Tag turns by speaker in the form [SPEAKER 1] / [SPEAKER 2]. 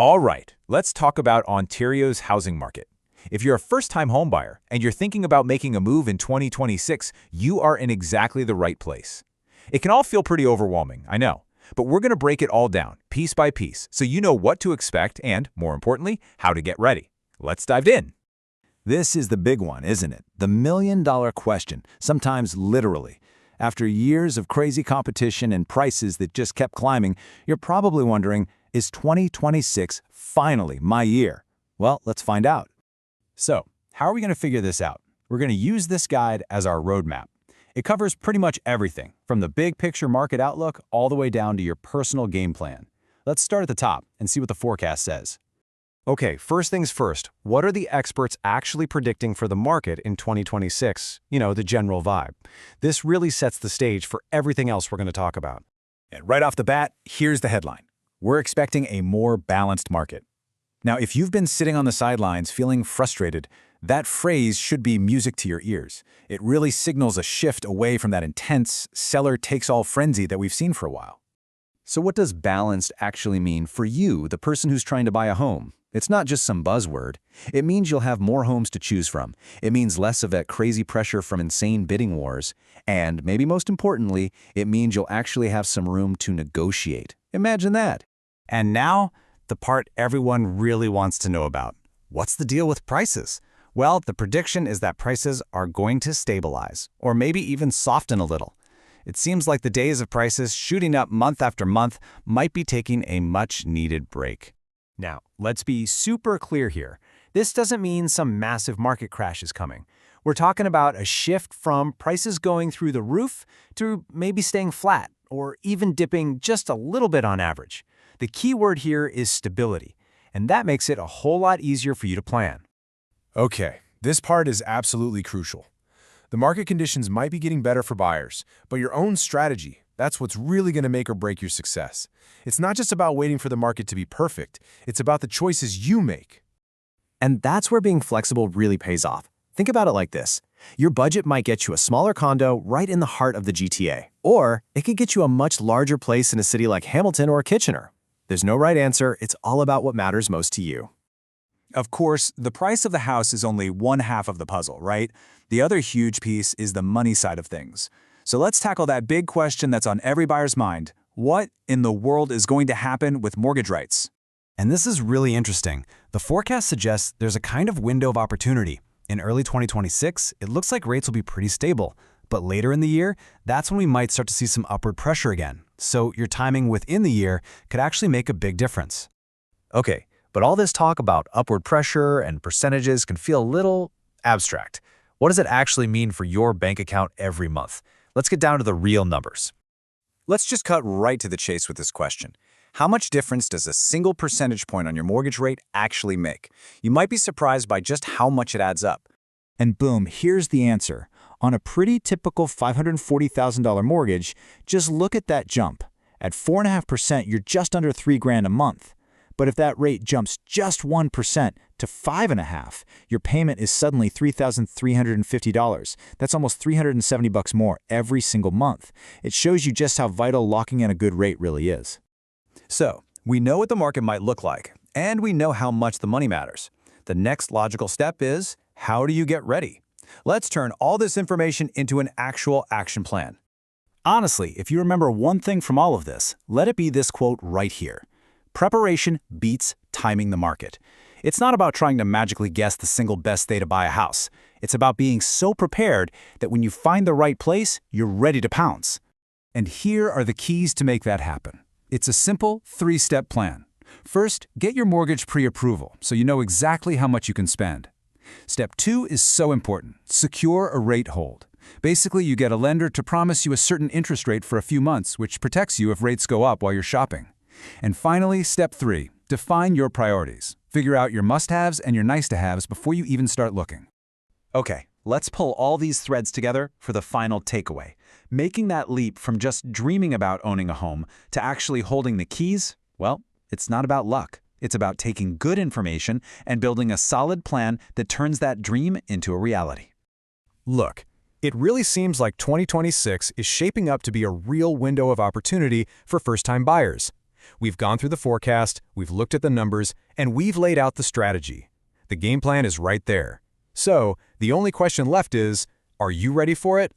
[SPEAKER 1] All right, let's talk about Ontario's housing market. If you're a first-time homebuyer and you're thinking about making a move in 2026, you are in exactly the right place. It can all feel pretty overwhelming, I know, but we're going to break it all down, piece by piece, so you know what to expect and, more importantly, how to get ready. Let's dive in.
[SPEAKER 2] This is the big one, isn't it? The million-dollar question, sometimes literally. After years of crazy competition and prices that just kept climbing, you're probably wondering, is 2026 finally my year? Well, let's find out. So, how are we going to figure this out? We're going to use this guide as our roadmap. It covers pretty much everything, from the big picture market outlook all the way down to your personal game plan. Let's start at the top and see what the forecast says.
[SPEAKER 3] Okay, first things first, what are the experts actually predicting for the market in 2026? You know, the general vibe. This really sets the stage for everything else we're going to talk about.
[SPEAKER 2] And right off the bat, here's the headline. We're expecting a more balanced market. Now, if you've been sitting on the sidelines feeling frustrated, that phrase should be music to your ears. It really signals a shift away from that intense seller-takes-all frenzy that we've seen for a while. So what does balanced actually mean for you, the person who's trying to buy a home? It's not just some buzzword. It means you'll have more homes to choose from. It means less of that crazy pressure from insane bidding wars. And maybe most importantly, it means you'll actually have some room to negotiate. Imagine that.
[SPEAKER 3] And now, the part everyone really wants to know about. What's the deal with prices? Well, the prediction is that prices are going to stabilize, or maybe even soften a little. It seems like the days of prices shooting up month after month might be taking a much-needed break. Now, let's be super clear here. This doesn't mean some massive market crash is coming. We're talking about a shift from prices going through the roof to maybe staying flat, or even dipping just a little bit on average. The key word here is stability, and that makes it a whole lot easier for you to plan.
[SPEAKER 4] Okay, this part is absolutely crucial. The market conditions might be getting better for buyers, but your own strategy, that's what's really going to make or break your success. It's not just about waiting for the market to be perfect, it's about the choices you make.
[SPEAKER 3] And that's where being flexible really pays off. Think about it like this. Your budget might get you a smaller condo right in the heart of the GTA, or it could get you a much larger place in a city like Hamilton or Kitchener. There's no right answer, it's all about what matters most to you.
[SPEAKER 2] Of course, the price of the house is only one half of the puzzle, right? The other huge piece is the money side of things. So let's tackle that big question that's on every buyer's mind. What in the world is going to happen with mortgage rates?
[SPEAKER 3] And this is really interesting. The forecast suggests there's a kind of window of opportunity. In early 2026, it looks like rates will be pretty stable. But later in the year, that's when we might start to see some upward pressure again. So your timing within the year could actually make a big difference. Okay, but all this talk about upward pressure and percentages can feel a little abstract. What does it actually mean for your bank account every month? Let's get down to the real numbers.
[SPEAKER 2] Let's just cut right to the chase with this question. How much difference does a single percentage point on your mortgage rate actually make? You might be surprised by just how much it adds up. And boom, here's the answer. On a pretty typical $540,000 mortgage, just look at that jump. At 4.5%, you're just under $3,000 a month. But if that rate jumps just 1% to 5.5%, your payment is suddenly $3,350. That's almost $370 more every single month. It shows you just how vital locking in a good rate really is.
[SPEAKER 3] So, we know what the market might look like, and we know how much the money matters. The next logical step is, how do you get ready? Let's turn all this information into an actual action plan. Honestly, if you remember one thing from all of this, let it be this quote right here. Preparation beats timing the market. It's not about trying to magically guess the single best day to buy a house. It's about being so prepared that when you find the right place, you're ready to pounce.
[SPEAKER 2] And here are the keys to make that happen. It's a simple 3-step plan. First, get your mortgage pre-approval so you know exactly how much you can spend. Step 2 is so important. Secure a rate hold. Basically, you get a lender to promise you a certain interest rate for a few months, which protects you if rates go up while you're shopping. And finally, step 3, define your priorities. Figure out your must-haves and your nice-to-haves before you even start looking.
[SPEAKER 3] Okay, let's pull all these threads together for the final takeaway. Making that leap from just dreaming about owning a home to actually holding the keys, well, it's not about luck. It's about taking good information and building a solid plan that turns that dream into a reality. Look, it really seems like 2026 is shaping up to be a real window of opportunity for first-time buyers.
[SPEAKER 5] We've gone through the forecast, we've looked at the numbers, and we've laid out the strategy. The game plan is right there. So, the only question left is, are you ready for it?